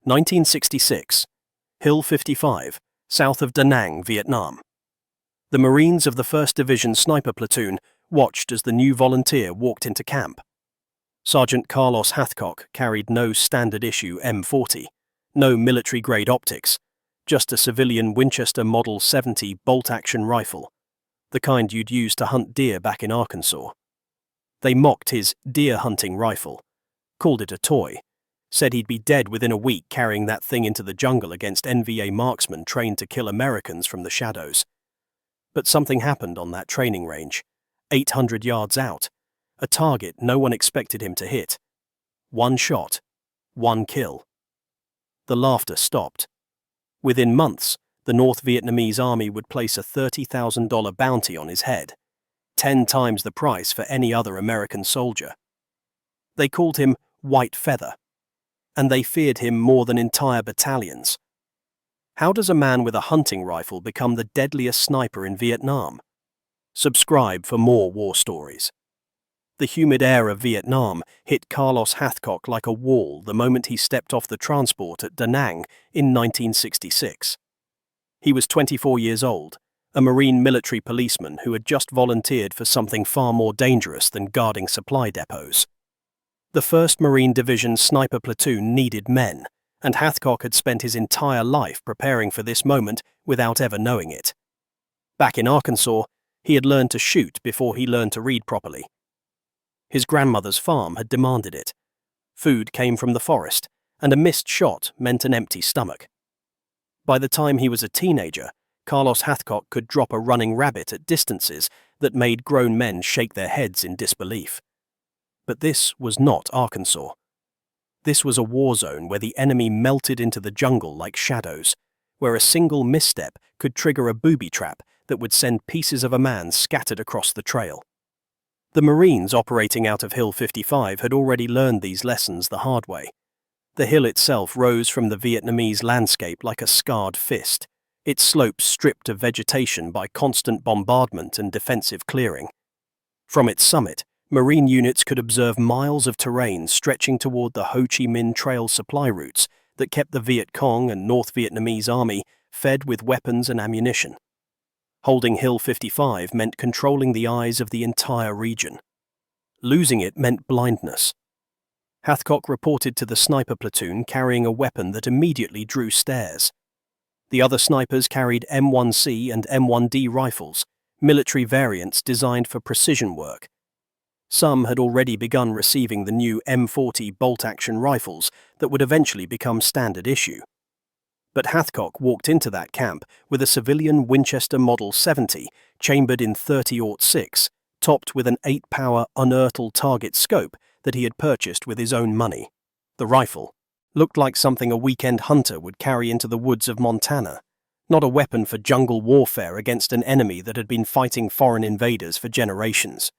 1966. Hill 55, south of Da Nang, Vietnam. The Marines of the 1st Division Sniper Platoon watched as the new volunteer walked into camp. Sergeant Carlos Hathcock carried no standard-issue M40, no military-grade optics, just a civilian Winchester Model 70 bolt-action rifle, the kind you'd use to hunt deer back in Arkansas. They mocked his deer-hunting rifle, called it a toy, said he'd be dead within a week carrying that thing into the jungle against NVA marksmen trained to kill Americans from the shadows. But something happened on that training range, 800 yards out, a target no one expected him to hit. One shot, one kill. The laughter stopped. Within months, the North Vietnamese army would place a $30,000 bounty on his head, 10 times the price for any other American soldier. They called him White Feather, and they feared him more than entire battalions. How does a man with a hunting rifle become the deadliest sniper in Vietnam? Subscribe for more war stories. The humid air of Vietnam hit Carlos Hathcock like a wall the moment he stepped off the transport at Da Nang in 1966. He was 24 years old, a Marine military policeman who had just volunteered for something far more dangerous than guarding supply depots. The 1st Marine Division Sniper Platoon needed men, and Hathcock had spent his entire life preparing for this moment without ever knowing it. Back in Arkansas, he had learned to shoot before he learned to read properly. His grandmother's farm had demanded it. Food came from the forest, and a missed shot meant an empty stomach. By the time he was a teenager, Carlos Hathcock could drop a running rabbit at distances that made grown men shake their heads in disbelief. But this was not Arkansas. This was a war zone where the enemy melted into the jungle like shadows, where a single misstep could trigger a booby trap that would send pieces of a man scattered across the trail. The Marines operating out of Hill 55 had already learned these lessons the hard way. The hill itself rose from the Vietnamese landscape like a scarred fist, its slopes stripped of vegetation by constant bombardment and defensive clearing. From its summit, Marine units could observe miles of terrain stretching toward the Ho Chi Minh Trail supply routes that kept the Viet Cong and North Vietnamese army fed with weapons and ammunition. Holding Hill 55 meant controlling the eyes of the entire region. Losing it meant blindness. Hathcock reported to the sniper platoon carrying a weapon that immediately drew stares. The other snipers carried M1C and M1D rifles, military variants designed for precision work. Some had already begun receiving the new M40 bolt-action rifles that would eventually become standard issue. But Hathcock walked into that camp with a civilian Winchester Model 70 chambered in .30-06, topped with an 8-power unearthed target scope that he had purchased with his own money. The rifle looked like something a weekend hunter would carry into the woods of Montana, not a weapon for jungle warfare against an enemy that had been fighting foreign invaders for generations.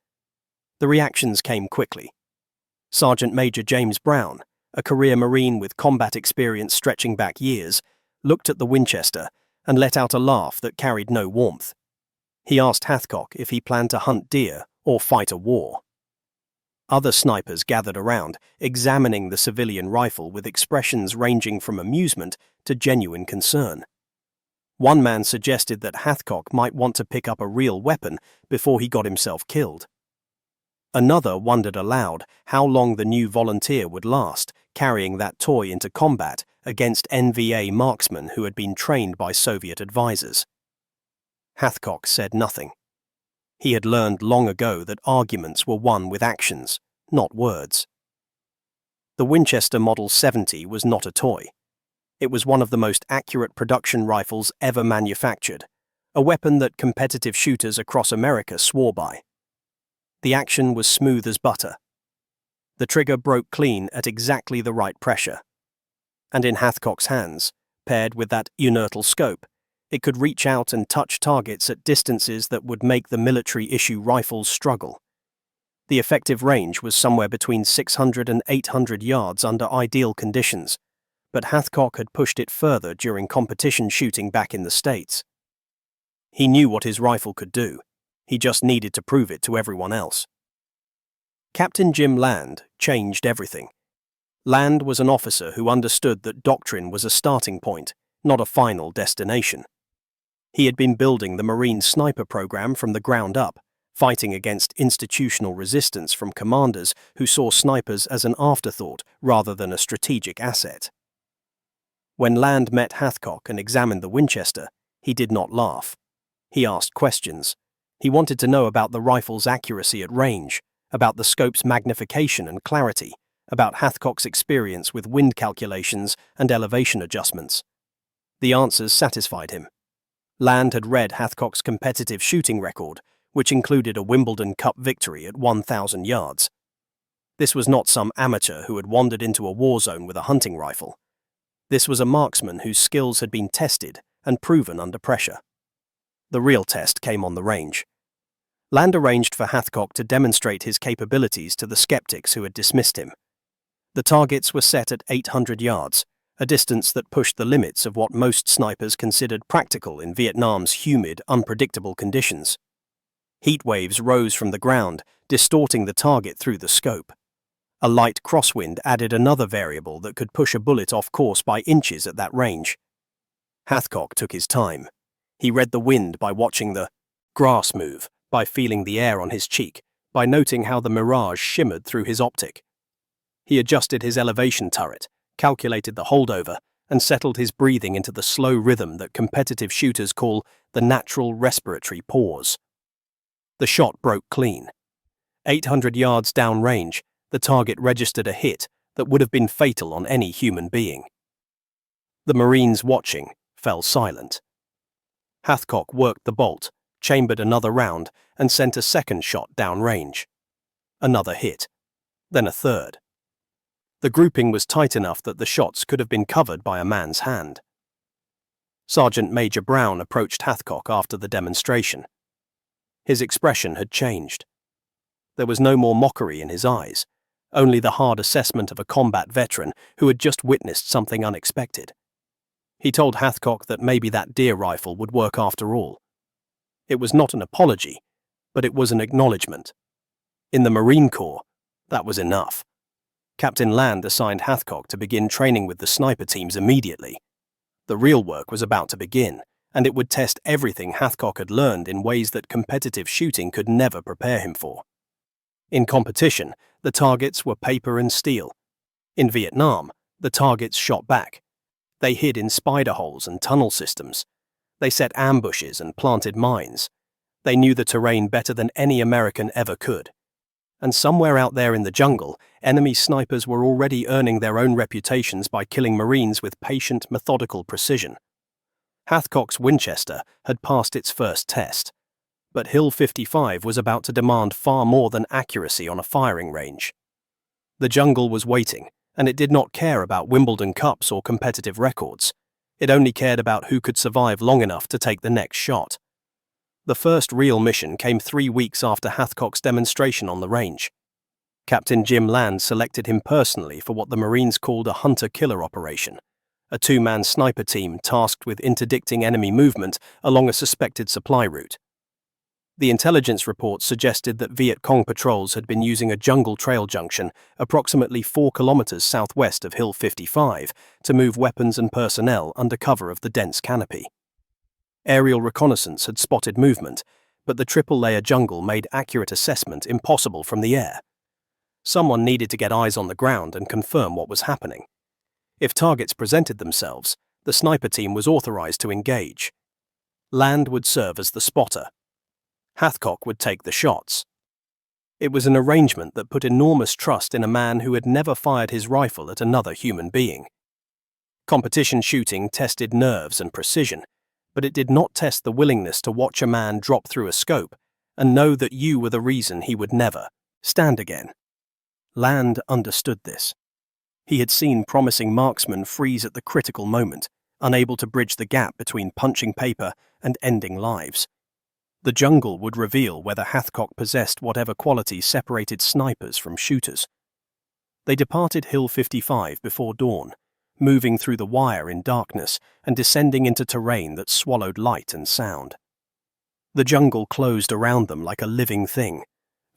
The reactions came quickly. Sergeant Major James Brown, a career Marine with combat experience stretching back years, looked at the Winchester and let out a laugh that carried no warmth. He asked Hathcock if he planned to hunt deer or fight a war. Other snipers gathered around, examining the civilian rifle with expressions ranging from amusement to genuine concern. One man suggested that Hathcock might want to pick up a real weapon before he got himself killed. Another wondered aloud how long the new volunteer would last, carrying that toy into combat against NVA marksmen who had been trained by Soviet advisors. Hathcock said nothing. He had learned long ago that arguments were won with actions, not words. The Winchester Model 70 was not a toy. It was one of the most accurate production rifles ever manufactured, a weapon that competitive shooters across America swore by. The action was smooth as butter. The trigger broke clean at exactly the right pressure. And in Hathcock's hands, paired with that unearthed scope, it could reach out and touch targets at distances that would make the military-issue rifles struggle. The effective range was somewhere between 600 and 800 yards under ideal conditions, but Hathcock had pushed it further during competition shooting back in the States. He knew what his rifle could do. He just needed to prove it to everyone else. Captain Jim Land changed everything. Land was an officer who understood that doctrine was a starting point, not a final destination. He had been building the Marine sniper program from the ground up, fighting against institutional resistance from commanders who saw snipers as an afterthought rather than a strategic asset. When Land met Hathcock and examined the Winchester, he did not laugh. He asked questions. He wanted to know about the rifle's accuracy at range, about the scope's magnification and clarity, about Hathcock's experience with wind calculations and elevation adjustments. The answers satisfied him. Land had read Hathcock's competitive shooting record, which included a Wimbledon Cup victory at 1,000 yards. This was not some amateur who had wandered into a war zone with a hunting rifle. This was a marksman whose skills had been tested and proven under pressure. The real test came on the range. Land arranged for Hathcock to demonstrate his capabilities to the skeptics who had dismissed him. The targets were set at 800 yards, a distance that pushed the limits of what most snipers considered practical in Vietnam's humid, unpredictable conditions. Heat waves rose from the ground, distorting the target through the scope. A light crosswind added another variable that could push a bullet off course by inches at that range. Hathcock took his time. He read the wind by watching the grass move, by feeling the air on his cheek, by noting how the mirage shimmered through his optic. He adjusted his elevation turret, calculated the holdover, and settled his breathing into the slow rhythm that competitive shooters call the natural respiratory pause. The shot broke clean. 800 yards downrange, the target registered a hit that would have been fatal on any human being. The Marines watching fell silent. Hathcock worked the bolt, chambered another round, and sent a second shot downrange. Another hit, then a third. The grouping was tight enough that the shots could have been covered by a man's hand. Sergeant Major Brown approached Hathcock after the demonstration. His expression had changed. There was no more mockery in his eyes, only the hard assessment of a combat veteran who had just witnessed something unexpected. He told Hathcock that maybe that deer rifle would work after all. It was not an apology, but it was an acknowledgement. In the Marine Corps, that was enough. Captain Land assigned Hathcock to begin training with the sniper teams immediately. The real work was about to begin, and it would test everything Hathcock had learned in ways that competitive shooting could never prepare him for. In competition, the targets were paper and steel. In Vietnam, the targets shot back. They hid in spider holes and tunnel systems. They set ambushes and planted mines. They knew the terrain better than any American ever could. And somewhere out there in the jungle, enemy snipers were already earning their own reputations by killing Marines with patient, methodical precision. Hathcock's Winchester had passed its first test, but Hill 55 was about to demand far more than accuracy on a firing range. The jungle was waiting, and it did not care about Wimbledon Cups or competitive records. It only cared about who could survive long enough to take the next shot. The first real mission came 3 weeks after Hathcock's demonstration on the range. Captain Jim Land selected him personally for what the Marines called a hunter-killer operation, a 2-man sniper team tasked with interdicting enemy movement along a suspected supply route. The intelligence report suggested that Viet Cong patrols had been using a jungle trail junction approximately 4 kilometers southwest of Hill 55 to move weapons and personnel under cover of the dense canopy. Aerial reconnaissance had spotted movement, but the triple-layer jungle made accurate assessment impossible from the air. Someone needed to get eyes on the ground and confirm what was happening. If targets presented themselves, the sniper team was authorized to engage. Land would serve as the spotter. Hathcock would take the shots. It was an arrangement that put enormous trust in a man who had never fired his rifle at another human being. Competition shooting tested nerves and precision, but it did not test the willingness to watch a man drop through a scope and know that you were the reason he would never stand again. Land understood this. He had seen promising marksmen freeze at the critical moment, unable to bridge the gap between punching paper and ending lives. The jungle would reveal whether Hathcock possessed whatever qualities separated snipers from shooters. They departed Hill 55 before dawn, moving through the wire in darkness and descending into terrain that swallowed light and sound. The jungle closed around them like a living thing,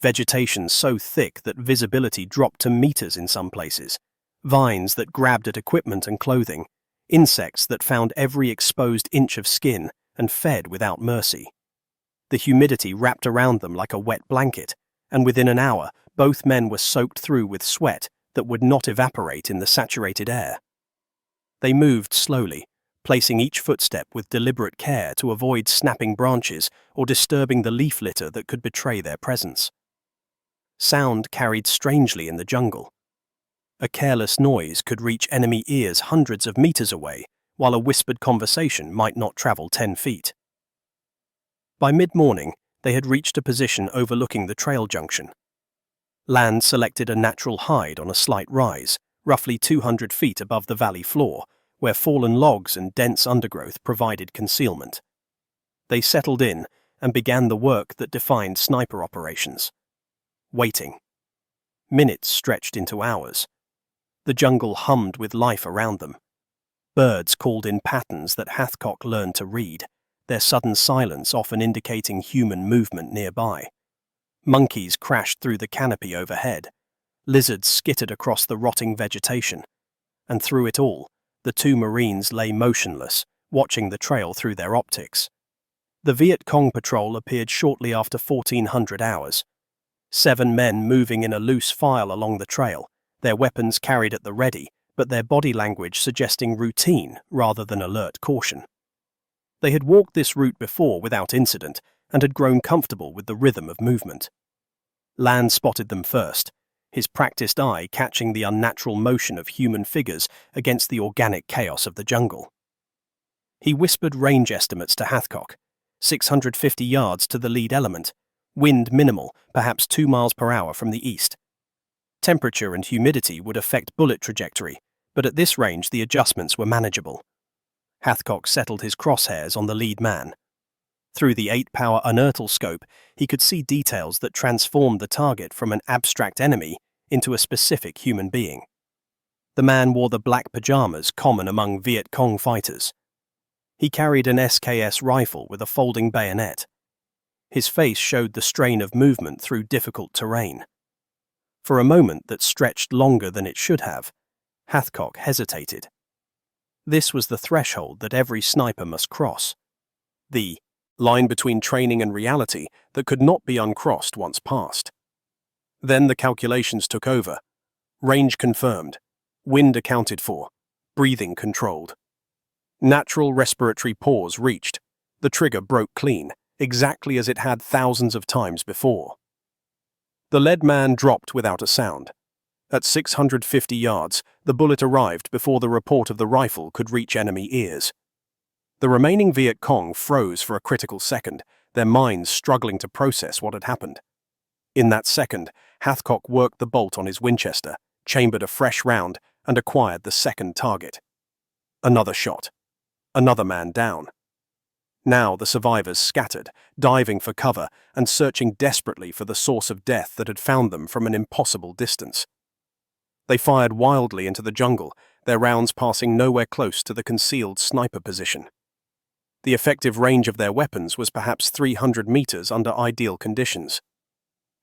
vegetation so thick that visibility dropped to meters in some places, Vines that grabbed at equipment and clothing, insects that found every exposed inch of skin and fed without mercy. The humidity wrapped around them like a wet blanket, and within an hour, both men were soaked through with sweat that would not evaporate in the saturated air. They moved slowly, placing each footstep with deliberate care to avoid snapping branches or disturbing the leaf litter that could betray their presence. Sound carried strangely in the jungle. A careless noise could reach enemy ears hundreds of meters away, while a whispered conversation might not travel 10 feet. By mid-morning, they had reached a position overlooking the trail junction. Land selected a natural hide on a slight rise, roughly 200 feet above the valley floor, where fallen logs and dense undergrowth provided concealment. They settled in and began the work that defined sniper operations. Waiting. Minutes stretched into hours. The jungle hummed with life around them. Birds called in patterns that Hathcock learned to read, their sudden silence often indicating human movement nearby. Monkeys crashed through the canopy overhead. Lizards skittered across the rotting vegetation. And through it all, the two Marines lay motionless, watching the trail through their optics. The Viet Cong patrol appeared shortly after 1400 hours. 7 men moving in a loose file along the trail, their weapons carried at the ready, but their body language suggesting routine rather than alert caution. They had walked this route before without incident and had grown comfortable with the rhythm of movement. Land spotted them first, his practiced eye catching the unnatural motion of human figures against the organic chaos of the jungle. He whispered range estimates to Hathcock, 650 yards to the lead element, wind minimal, perhaps 2 miles per hour from the east. Temperature and humidity would affect bullet trajectory, but at this range the adjustments were manageable. Hathcock settled his crosshairs on the lead man. Through the 8-power unertal scope, he could see details that transformed the target from an abstract enemy into a specific human being. The man wore the black pajamas common among Viet Cong fighters. He carried an SKS rifle with a folding bayonet. His face showed the strain of movement through difficult terrain. For a moment that stretched longer than it should have, Hathcock hesitated. This was the threshold that every sniper must cross. The line between training and reality that could not be uncrossed once passed. Then the calculations took over. Range confirmed. Wind accounted for. Breathing controlled. Natural respiratory pause reached. The trigger broke clean, exactly as it had thousands of times before. The lead man dropped without a sound. At 650 yards, the bullet arrived before the report of the rifle could reach enemy ears. The remaining Viet Cong froze for a critical second, their minds struggling to process what had happened. In that second, Hathcock worked the bolt on his Winchester, chambered a fresh round, and acquired the second target. Another shot. Another man down. Now the survivors scattered, diving for cover and searching desperately for the source of death that had found them from an impossible distance. They fired wildly into the jungle, their rounds passing nowhere close to the concealed sniper position. The effective range of their weapons was perhaps 300 meters under ideal conditions.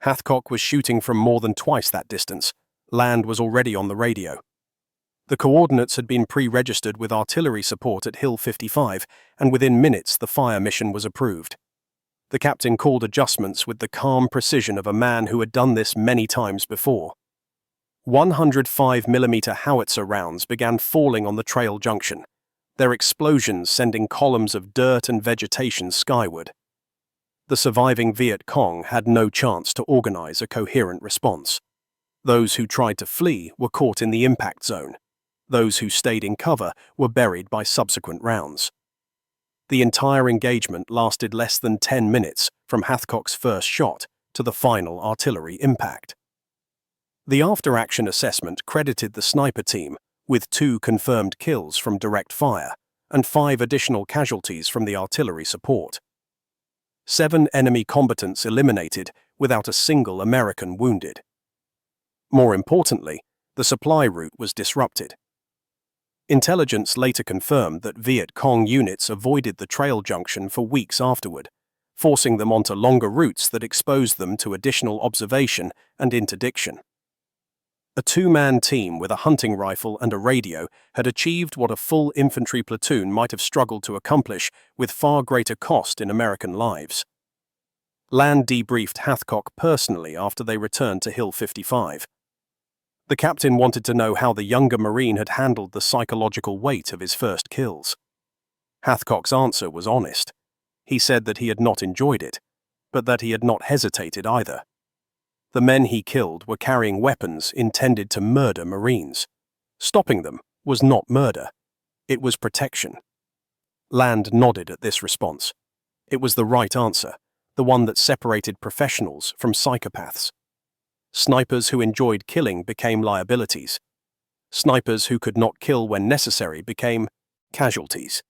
Hathcock was shooting from more than twice that distance. Land was already on the radio. The coordinates had been pre-registered with artillery support at Hill 55, and within minutes the fire mission was approved. The captain called adjustments with the calm precision of a man who had done this many times before. 105mm howitzer rounds began falling on the trail junction, their explosions sending columns of dirt and vegetation skyward. The surviving Viet Cong had no chance to organize a coherent response. Those who tried to flee were caught in the impact zone. Those who stayed in cover were buried by subsequent rounds. The entire engagement lasted less than 10 minutes from Hathcock's first shot to the final artillery impact. The after-action assessment credited the sniper team with 2 confirmed kills from direct fire and 5 additional casualties from the artillery support. 7 enemy combatants eliminated without a single American wounded. More importantly, the supply route was disrupted. Intelligence later confirmed that Viet Cong units avoided the trail junction for weeks afterward, forcing them onto longer routes that exposed them to additional observation and interdiction. A two-man team with a hunting rifle and a radio had achieved what a full infantry platoon might have struggled to accomplish with far greater cost in American lives. Land debriefed Hathcock personally after they returned to Hill 55. The captain wanted to know how the younger Marine had handled the psychological weight of his first kills. Hathcock's answer was honest. He said that he had not enjoyed it, but that he had not hesitated either. The men he killed were carrying weapons intended to murder Marines. Stopping them was not murder. It was protection. Land nodded at this response. It was the right answer, the one that separated professionals from psychopaths. Snipers who enjoyed killing became liabilities. Snipers who could not kill when necessary became casualties.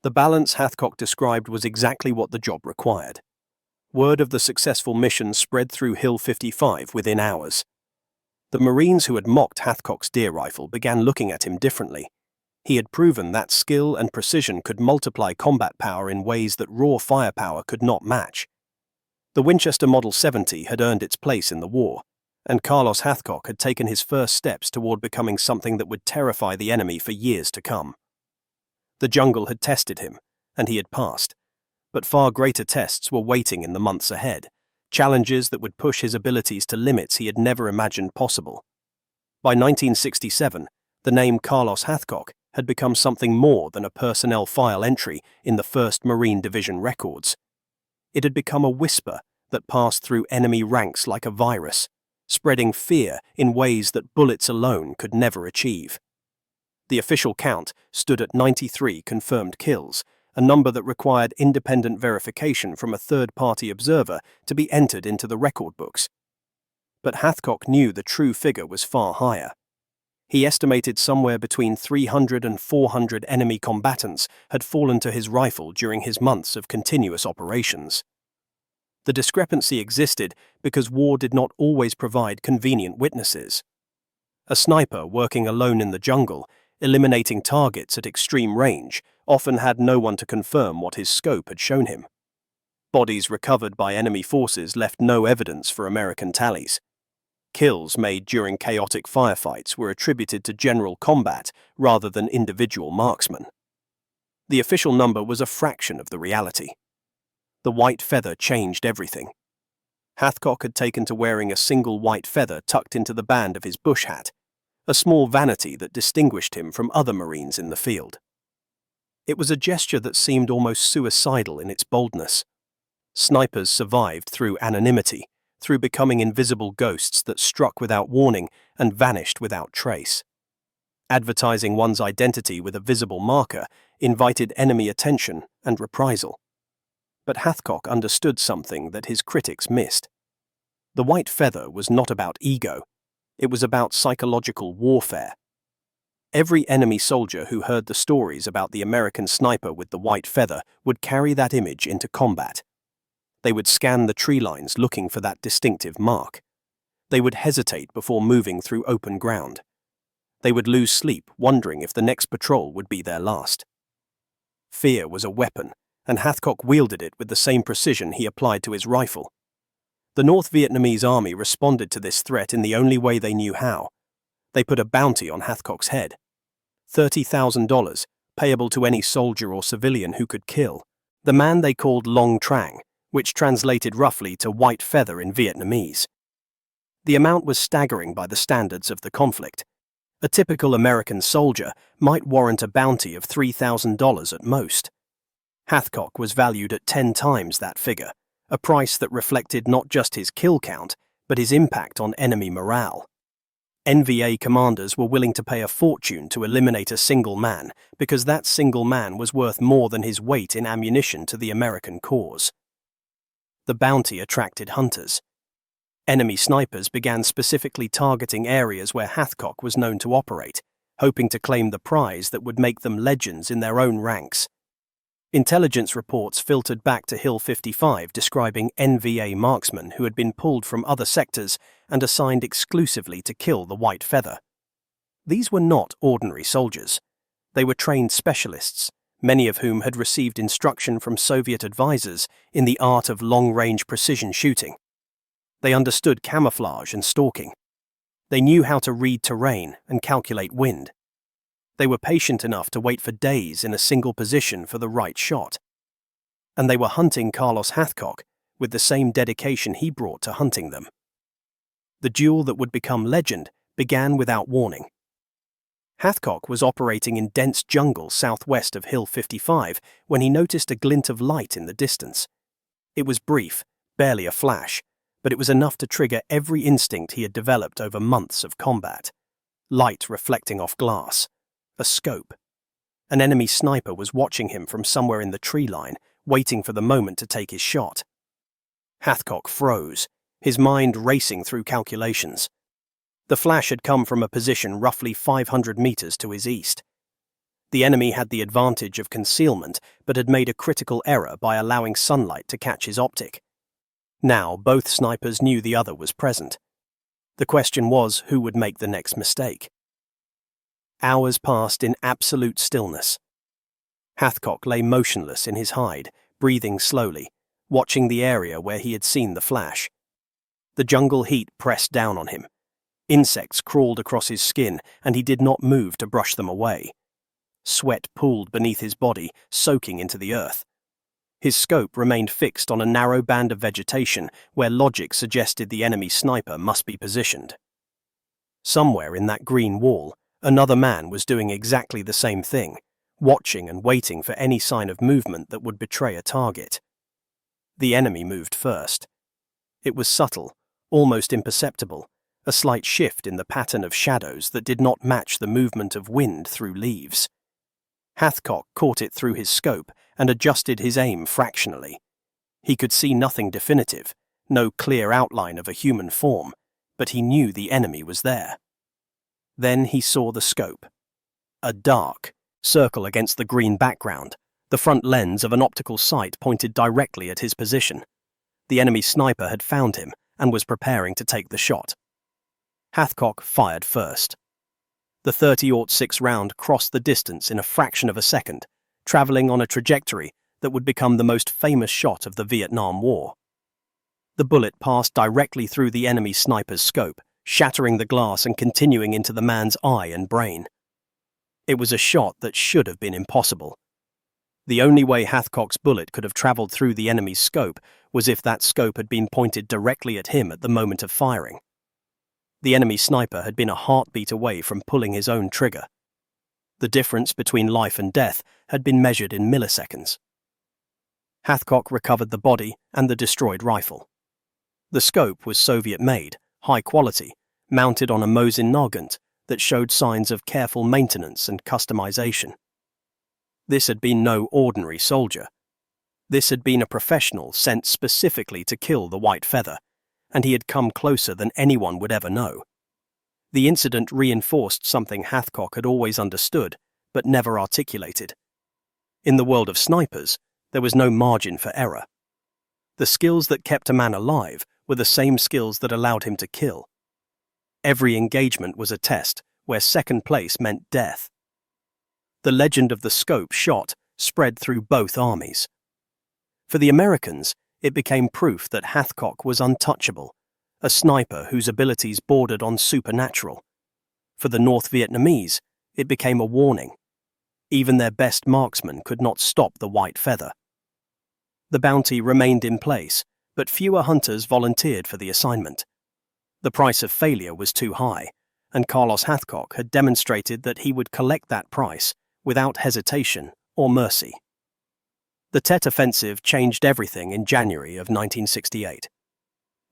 The balance Hathcock described was exactly what the job required. Word of the successful mission spread through Hill 55 within hours. The Marines who had mocked Hathcock's deer rifle began looking at him differently. He had proven that skill and precision could multiply combat power in ways that raw firepower could not match. The Winchester Model 70 had earned its place in the war, and Carlos Hathcock had taken his first steps toward becoming something that would terrify the enemy for years to come. The jungle had tested him, and he had passed. But far greater tests were waiting in the months ahead, challenges that would push his abilities to limits he had never imagined possible. By 1967, the name Carlos Hathcock had become something more than a personnel file entry in the 1st Marine Division records. It had become a whisper that passed through enemy ranks like a virus, spreading fear in ways that bullets alone could never achieve. The official count stood at 93 confirmed kills, a number that required independent verification from a third-party observer to be entered into the record books. But Hathcock knew the true figure was far higher. He estimated somewhere between 300 and 400 enemy combatants had fallen to his rifle during his months of continuous operations. The discrepancy existed because war did not always provide convenient witnesses. A sniper working alone in the jungle, eliminating targets at extreme range, often had no one to confirm what his scope had shown him. Bodies recovered by enemy forces left no evidence for American tallies. Kills made during chaotic firefights were attributed to general combat rather than individual marksmen. The official number was a fraction of the reality. The white feather changed everything. Hathcock had taken to wearing a single white feather tucked into the band of his bush hat, a small vanity that distinguished him from other Marines in the field. It was a gesture that seemed almost suicidal in its boldness. Snipers survived through anonymity, through becoming invisible ghosts that struck without warning and vanished without trace. Advertising one's identity with a visible marker invited enemy attention and reprisal. But Hathcock understood something that his critics missed. The white feather was not about ego. It was about psychological warfare. Every enemy soldier who heard the stories about the American sniper with the white feather would carry that image into combat. They would scan the tree lines looking for that distinctive mark. They would hesitate before moving through open ground. They would lose sleep wondering if the next patrol would be their last. Fear was a weapon, and Hathcock wielded it with the same precision he applied to his rifle. The North Vietnamese army responded to this threat in the only way they knew how. They put a bounty on Hathcock's head. $30,000, payable to any soldier or civilian who could kill. The man they called Long Trang, which translated roughly to white feather in Vietnamese. The amount was staggering by the standards of the conflict. A typical American soldier might warrant a bounty of $3,000 at most. Hathcock was valued at 10 times that figure, a price that reflected not just his kill count, but his impact on enemy morale. NVA commanders were willing to pay a fortune to eliminate a single man because that single man was worth more than his weight in ammunition to the American cause. The bounty attracted hunters. Enemy snipers began specifically targeting areas where Hathcock was known to operate, hoping to claim the prize that would make them legends in their own ranks. Intelligence reports filtered back to Hill 55 describing NVA marksmen who had been pulled from other sectors and assigned exclusively to kill the white feather. These were not ordinary soldiers. They were trained specialists, many of whom had received instruction from Soviet advisors in the art of long-range precision shooting. They understood camouflage and stalking. They knew how to read terrain and calculate wind. They were patient enough to wait for days in a single position for the right shot. And they were hunting Carlos Hathcock with the same dedication he brought to hunting them. The duel that would become legend began without warning. Hathcock was operating in dense jungle southwest of Hill 55 when he noticed a glint of light in the distance. It was brief, barely a flash, but it was enough to trigger every instinct he had developed over months of combat. Light reflecting off glass. A scope. An enemy sniper was watching him from somewhere in the tree line, waiting for the moment to take his shot. Hathcock froze, his mind racing through calculations. The flash had come from a position roughly 500 meters to his east. The enemy had the advantage of concealment, but had made a critical error by allowing sunlight to catch his optic. Now both snipers knew the other was present. The question was who would make the next mistake. Hours passed in absolute stillness. Hathcock lay motionless in his hide, breathing slowly, watching the area where he had seen the flash. The jungle heat pressed down on him. Insects crawled across his skin, and he did not move to brush them away. Sweat pooled beneath his body, soaking into the earth. His scope remained fixed on a narrow band of vegetation where logic suggested the enemy sniper must be positioned. Somewhere in that green wall, another man was doing exactly the same thing, watching and waiting for any sign of movement that would betray a target. The enemy moved first. It was subtle, almost imperceptible, a slight shift in the pattern of shadows that did not match the movement of wind through leaves. Hathcock caught it through his scope and adjusted his aim fractionally. He could see nothing definitive, no clear outline of a human form, but he knew the enemy was there. Then he saw the scope. A dark circle against the green background, the front lens of an optical sight pointed directly at his position. The enemy sniper had found him and was preparing to take the shot. Hathcock fired first. The .30-06 round crossed the distance in a fraction of a second, travelling on a trajectory that would become the most famous shot of the Vietnam War. The bullet passed directly through the enemy sniper's scope, shattering the glass and continuing into the man's eye and brain. It was a shot that should have been impossible. The only way Hathcock's bullet could have travelled through the enemy's scope was if that scope had been pointed directly at him at the moment of firing. The enemy sniper had been a heartbeat away from pulling his own trigger. The difference between life and death had been measured in milliseconds. Hathcock recovered the body and the destroyed rifle. The scope was Soviet-made, high quality, mounted on a Mosin Nagant that showed signs of careful maintenance and customization. This had been no ordinary soldier. This had been a professional sent specifically to kill the white feather, and he had come closer than anyone would ever know. The incident reinforced something Hathcock had always understood, but never articulated. In the world of snipers, there was no margin for error. The skills that kept a man alive were the same skills that allowed him to kill. Every engagement was a test, where second place meant death. The legend of the scope shot spread through both armies. For the Americans, it became proof that Hathcock was untouchable, a sniper whose abilities bordered on supernatural. For the North Vietnamese, it became a warning. Even their best marksmen could not stop the white feather. The bounty remained in place, but fewer hunters volunteered for the assignment. The price of failure was too high, and Carlos Hathcock had demonstrated that he would collect that price without hesitation or mercy. The Tet Offensive changed everything in January of 1968.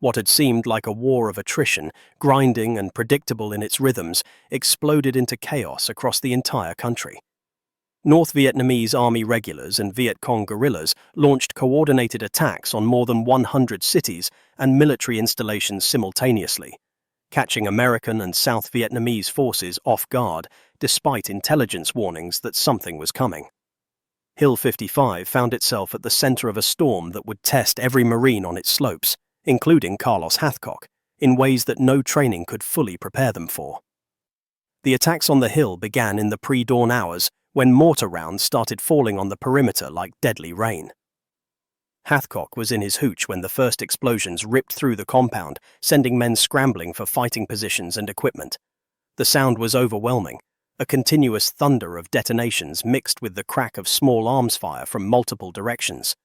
What had seemed like a war of attrition, grinding and predictable in its rhythms, exploded into chaos across the entire country. North Vietnamese Army regulars and Viet Cong guerrillas launched coordinated attacks on more than 100 cities and military installations simultaneously, catching American and South Vietnamese forces off guard despite intelligence warnings that something was coming. Hill 55 found itself at the center of a storm that would test every Marine on its slopes, including Carlos Hathcock, in ways that no training could fully prepare them for. The attacks on the hill began in the pre-dawn hours when mortar rounds started falling on the perimeter like deadly rain. Hathcock was in his hooch when the first explosions ripped through the compound, sending men scrambling for fighting positions and equipment. The sound was overwhelming, a continuous thunder of detonations mixed with the crack of small arms fire from multiple directions.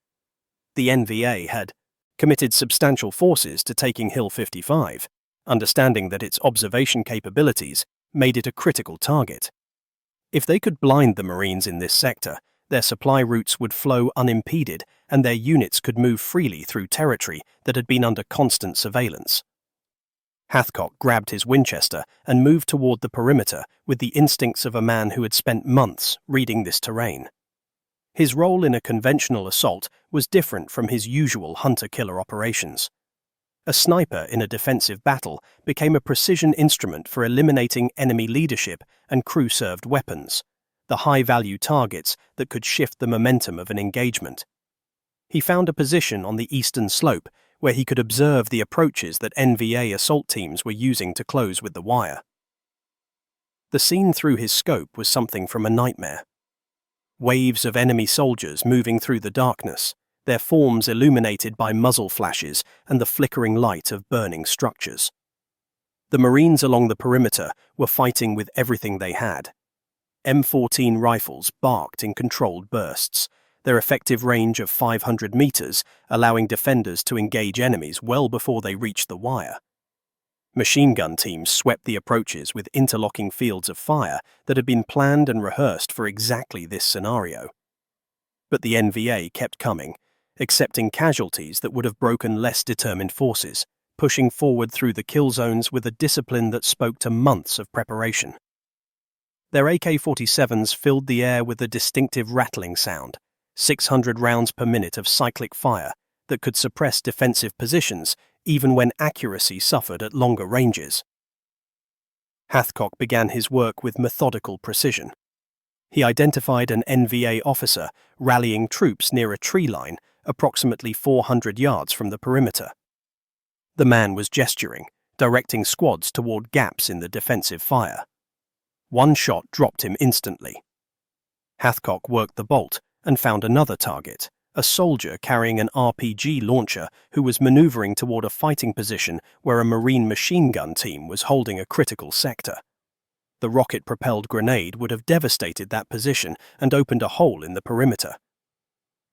The NVA had committed substantial forces to taking Hill 55, understanding that its observation capabilities made it a critical target. If they could blind the Marines in this sector, their supply routes would flow unimpeded and their units could move freely through territory that had been under constant surveillance. Hathcock grabbed his Winchester and moved toward the perimeter with the instincts of a man who had spent months reading this terrain. His role in a conventional assault was different from his usual hunter-killer operations. A sniper in a defensive battle became a precision instrument for eliminating enemy leadership and crew-served weapons, the high-value targets that could shift the momentum of an engagement. He found a position on the eastern slope where he could observe the approaches that NVA assault teams were using to close with the wire. The scene through his scope was something from a nightmare. Waves of enemy soldiers moving through the darkness, their forms illuminated by muzzle flashes and the flickering light of burning structures. The Marines along the perimeter were fighting with everything they had. M14 rifles barked in controlled bursts, their effective range of 500 meters allowing defenders to engage enemies well before they reached the wire. Machine gun teams swept the approaches with interlocking fields of fire that had been planned and rehearsed for exactly this scenario. But the NVA kept coming, accepting casualties that would have broken less determined forces, pushing forward through the kill zones with a discipline that spoke to months of preparation. Their AK-47s filled the air with a distinctive rattling sound, 600 rounds per minute of cyclic fire that could suppress defensive positions even when accuracy suffered at longer ranges. Hathcock began his work with methodical precision. He identified an NVA officer rallying troops near a tree line approximately 400 yards from the perimeter. The man was gesturing, directing squads toward gaps in the defensive fire. One shot dropped him instantly. Hathcock worked the bolt and found another target, a soldier carrying an RPG launcher who was maneuvering toward a fighting position where a Marine machine gun team was holding a critical sector. The rocket-propelled grenade would have devastated that position and opened a hole in the perimeter.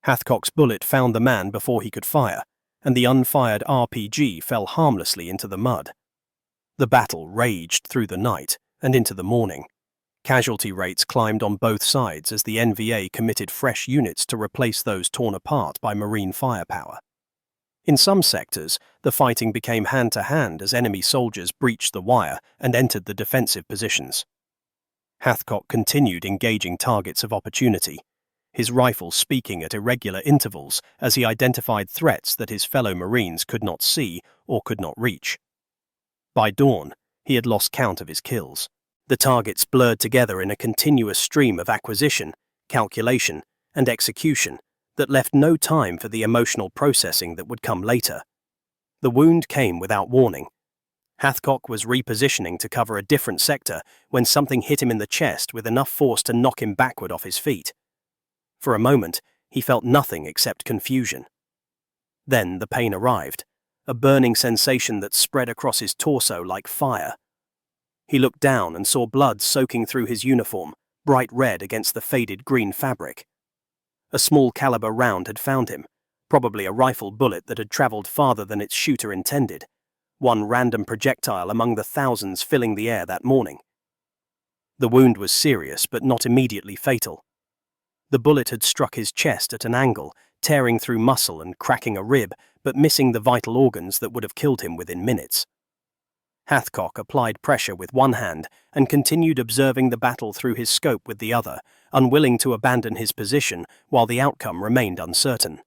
Hathcock's bullet found the man before he could fire, and the unfired RPG fell harmlessly into the mud. The battle raged through the night and into the morning. Casualty rates climbed on both sides as the NVA committed fresh units to replace those torn apart by Marine firepower. In some sectors, the fighting became hand-to-hand as enemy soldiers breached the wire and entered the defensive positions. Hathcock continued engaging targets of opportunity, his rifle speaking at irregular intervals as he identified threats that his fellow Marines could not see or could not reach. By dawn, he had lost count of his kills. The targets blurred together in a continuous stream of acquisition, calculation, and execution that left no time for the emotional processing that would come later. The wound came without warning. Hathcock was repositioning to cover a different sector when something hit him in the chest with enough force to knock him backward off his feet. For a moment, he felt nothing except confusion. Then the pain arrived, a burning sensation that spread across his torso like fire. He looked down and saw blood soaking through his uniform, bright red against the faded green fabric. A small caliber round had found him, probably a rifle bullet that had traveled farther than its shooter intended, one random projectile among the thousands filling the air that morning. The wound was serious but not immediately fatal. The bullet had struck his chest at an angle, tearing through muscle and cracking a rib, but missing the vital organs that would have killed him within minutes. Hathcock applied pressure with one hand and continued observing the battle through his scope with the other, unwilling to abandon his position while the outcome remained uncertain.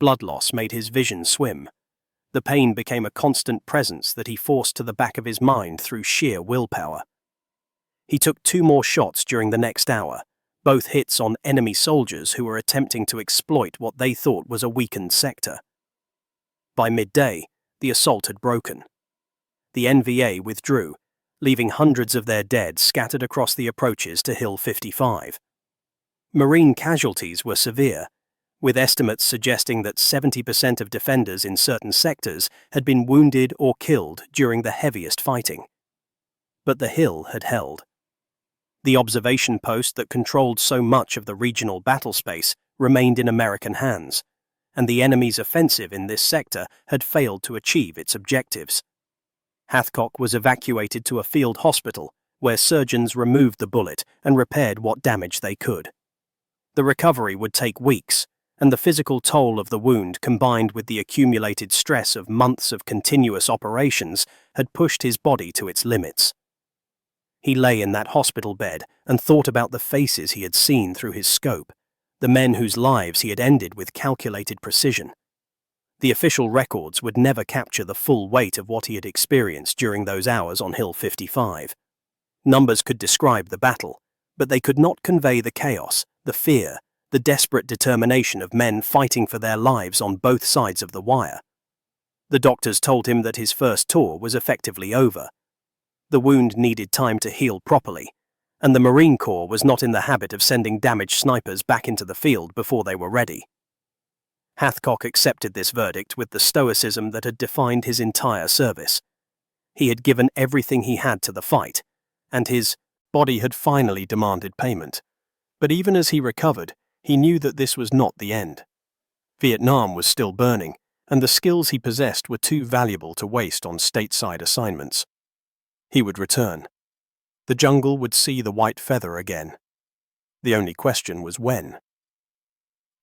Blood loss made his vision swim. The pain became a constant presence that he forced to the back of his mind through sheer willpower. He took 2 more shots during the next hour, both hits on enemy soldiers who were attempting to exploit what they thought was a weakened sector. By midday, the assault had broken. The NVA withdrew, leaving hundreds of their dead scattered across the approaches to Hill 55. Marine casualties were severe, with estimates suggesting that 70% of defenders in certain sectors had been wounded or killed during the heaviest fighting. But the hill had held. The observation post that controlled so much of the regional battle space remained in American hands, and the enemy's offensive in this sector had failed to achieve its objectives. Hathcock was evacuated to a field hospital, where surgeons removed the bullet and repaired what damage they could. The recovery would take weeks, and the physical toll of the wound combined with the accumulated stress of months of continuous operations had pushed his body to its limits. He lay in that hospital bed and thought about the faces he had seen through his scope, the men whose lives he had ended with calculated precision. The official records would never capture the full weight of what he had experienced during those hours on Hill 55. Numbers could describe the battle, but they could not convey the chaos, the fear, the desperate determination of men fighting for their lives on both sides of the wire. The doctors told him that his first tour was effectively over. The wound needed time to heal properly, and the Marine Corps was not in the habit of sending damaged snipers back into the field before they were ready. Hathcock accepted this verdict with the stoicism that had defined his entire service. He had given everything he had to the fight, and his body had finally demanded payment. But even as he recovered, he knew that this was not the end. Vietnam was still burning, and the skills he possessed were too valuable to waste on stateside assignments. He would return. The jungle would see the white feather again. The only question was when.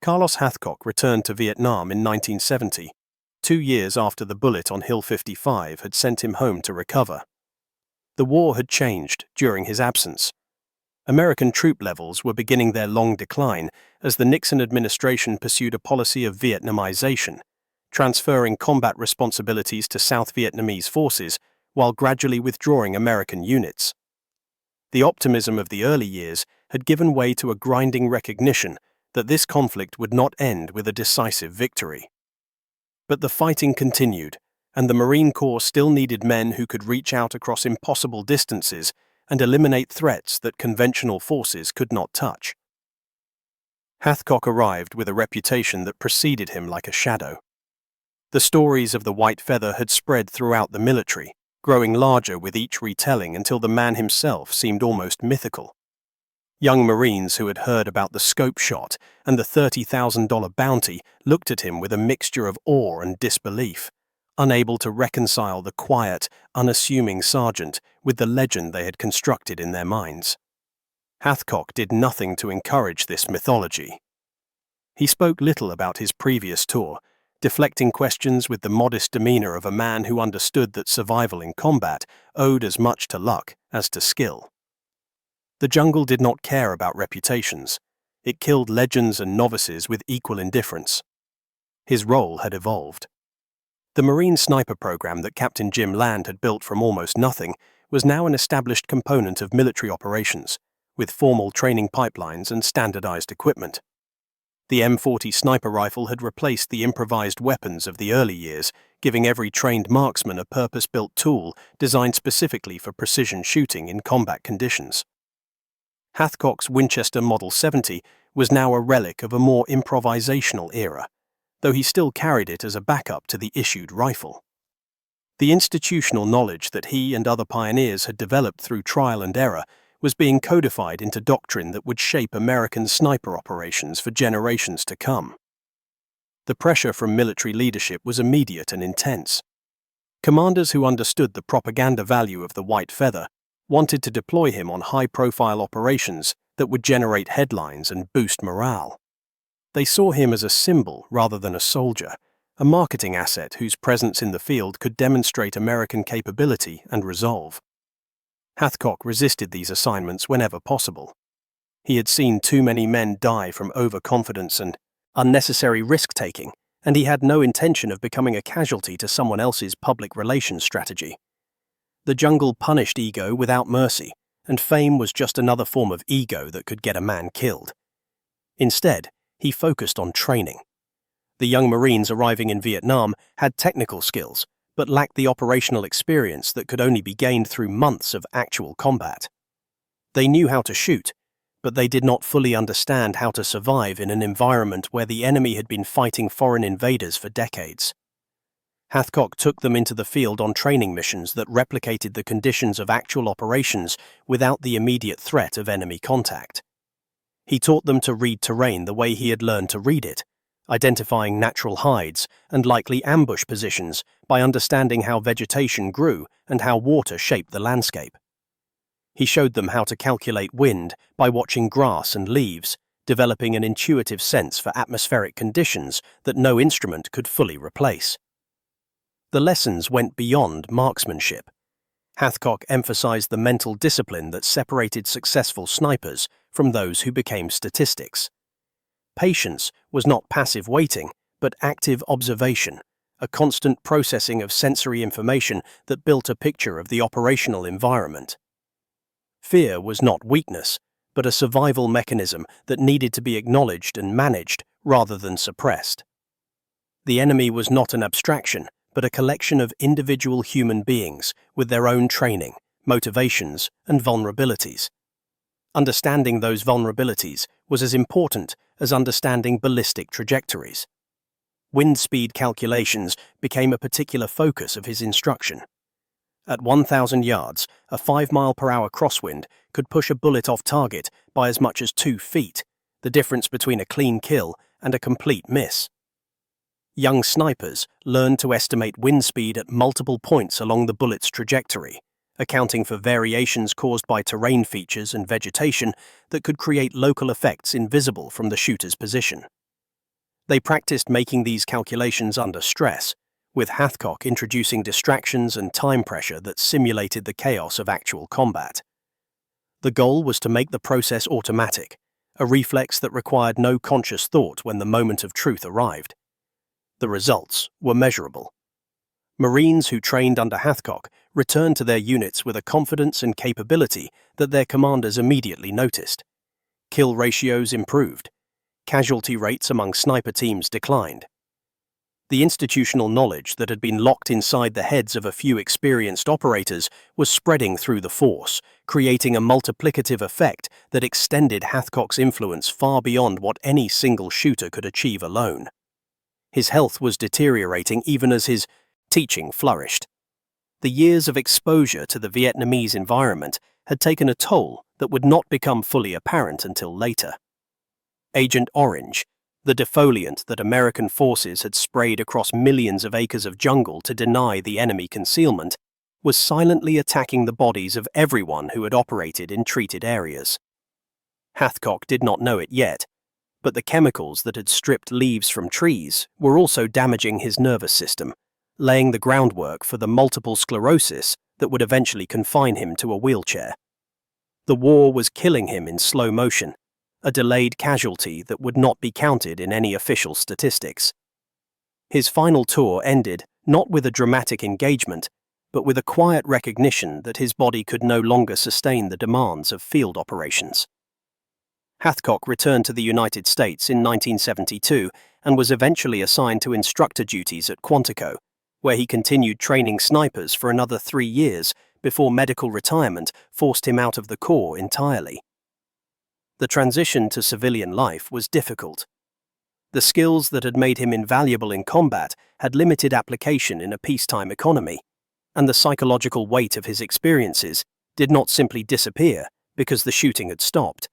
Carlos Hathcock returned to Vietnam in 1970, 2 years after the bullet on Hill 55 had sent him home to recover. The war had changed during his absence. American troop levels were beginning their long decline as the Nixon administration pursued a policy of Vietnamization, transferring combat responsibilities to South Vietnamese forces while gradually withdrawing American units. The optimism of the early years had given way to a grinding recognition that this conflict would not end with a decisive victory. But the fighting continued, and the Marine Corps still needed men who could reach out across impossible distances and eliminate threats that conventional forces could not touch. Hathcock arrived with a reputation that preceded him like a shadow. The stories of the white feather had spread throughout the military, growing larger with each retelling until the man himself seemed almost mythical. Young Marines who had heard about the scope shot and the $30,000 bounty looked at him with a mixture of awe and disbelief, unable to reconcile the quiet, unassuming sergeant with the legend they had constructed in their minds. Hathcock did nothing to encourage this mythology. He spoke little about his previous tour, deflecting questions with the modest demeanor of a man who understood that survival in combat owed as much to luck as to skill. The jungle did not care about reputations. It killed legends and novices with equal indifference. His role had evolved. The Marine sniper program that Captain Jim Land had built from almost nothing was now an established component of military operations, with formal training pipelines and standardized equipment. The M40 sniper rifle had replaced the improvised weapons of the early years, giving every trained marksman a purpose-built tool designed specifically for precision shooting in combat conditions. Hathcock's Winchester Model 70 was now a relic of a more improvisational era, though he still carried it as a backup to the issued rifle. The institutional knowledge that he and other pioneers had developed through trial and error was being codified into doctrine that would shape American sniper operations for generations to come. The pressure from military leadership was immediate and intense. Commanders who understood the propaganda value of the white feather wanted to deploy him on high-profile operations that would generate headlines and boost morale. They saw him as a symbol rather than a soldier, a marketing asset whose presence in the field could demonstrate American capability and resolve. Hathcock resisted these assignments whenever possible. He had seen too many men die from overconfidence and unnecessary risk-taking, and he had no intention of becoming a casualty to someone else's public relations strategy. The jungle punished ego without mercy, and fame was just another form of ego that could get a man killed. Instead, he focused on training. The young Marines arriving in Vietnam had technical skills, but lacked the operational experience that could only be gained through months of actual combat. They knew how to shoot, but they did not fully understand how to survive in an environment where the enemy had been fighting foreign invaders for decades. Hathcock took them into the field on training missions that replicated the conditions of actual operations without the immediate threat of enemy contact. He taught them to read terrain the way he had learned to read it, identifying natural hides and likely ambush positions by understanding how vegetation grew and how water shaped the landscape. He showed them how to calculate wind by watching grass and leaves, developing an intuitive sense for atmospheric conditions that no instrument could fully replace. The lessons went beyond marksmanship. Hathcock emphasized the mental discipline that separated successful snipers from those who became statistics. Patience was not passive waiting, but active observation, a constant processing of sensory information that built a picture of the operational environment. Fear was not weakness, but a survival mechanism that needed to be acknowledged and managed rather than suppressed. The enemy was not an abstraction, but a collection of individual human beings with their own training, motivations, and vulnerabilities. Understanding those vulnerabilities was as important as understanding ballistic trajectories. Wind speed calculations became a particular focus of his instruction. At 1,000 yards, a 5-mile-per-hour crosswind could push a bullet off target by as much as 2 feet, the difference between a clean kill and a complete miss. Young snipers learned to estimate wind speed at multiple points along the bullet's trajectory, accounting for variations caused by terrain features and vegetation that could create local effects invisible from the shooter's position. They practiced making these calculations under stress, with Hathcock introducing distractions and time pressure that simulated the chaos of actual combat. The goal was to make the process automatic, a reflex that required no conscious thought when the moment of truth arrived. The results were measurable. Marines who trained under Hathcock returned to their units with a confidence and capability that their commanders immediately noticed. Kill ratios improved. Casualty rates among sniper teams declined. The institutional knowledge that had been locked inside the heads of a few experienced operators was spreading through the force, creating a multiplicative effect that extended Hathcock's influence far beyond what any single shooter could achieve alone. His health was deteriorating even as his teaching flourished. The years of exposure to the Vietnamese environment had taken a toll that would not become fully apparent until later. Agent Orange, the defoliant that American forces had sprayed across millions of acres of jungle to deny the enemy concealment, was silently attacking the bodies of everyone who had operated in treated areas. Hathcock did not know it yet, but the chemicals that had stripped leaves from trees were also damaging his nervous system, laying the groundwork for the multiple sclerosis that would eventually confine him to a wheelchair. The war was killing him in slow motion, a delayed casualty that would not be counted in any official statistics. His final tour ended not with a dramatic engagement, but with a quiet recognition that his body could no longer sustain the demands of field operations. Hathcock returned to the United States in 1972 and was eventually assigned to instructor duties at Quantico, where he continued training snipers for another 3 years before medical retirement forced him out of the Corps entirely. The transition to civilian life was difficult. The skills that had made him invaluable in combat had limited application in a peacetime economy, and the psychological weight of his experiences did not simply disappear because the shooting had stopped.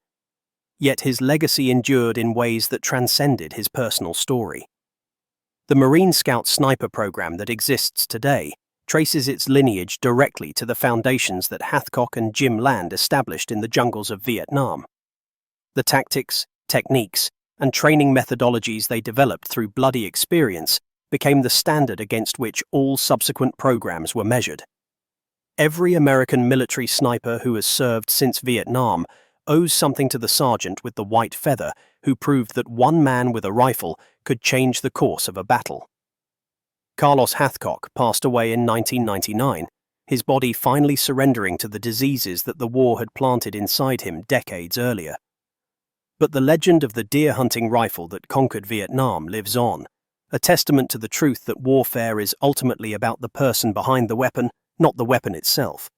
Yet his legacy endured in ways that transcended his personal story. The Marine Scout Sniper program that exists today traces its lineage directly to the foundations that Hathcock and Jim Land established in the jungles of Vietnam. The tactics, techniques, and training methodologies they developed through bloody experience became the standard against which all subsequent programs were measured. Every American military sniper who has served since Vietnam owes something to the sergeant with the white feather who proved that one man with a rifle could change the course of a battle. Carlos Hathcock passed away in 1999, his body finally surrendering to the diseases that the war had planted inside him decades earlier. But the legend of the deer-hunting rifle that conquered Vietnam lives on, a testament to the truth that warfare is ultimately about the person behind the weapon, not the weapon itself.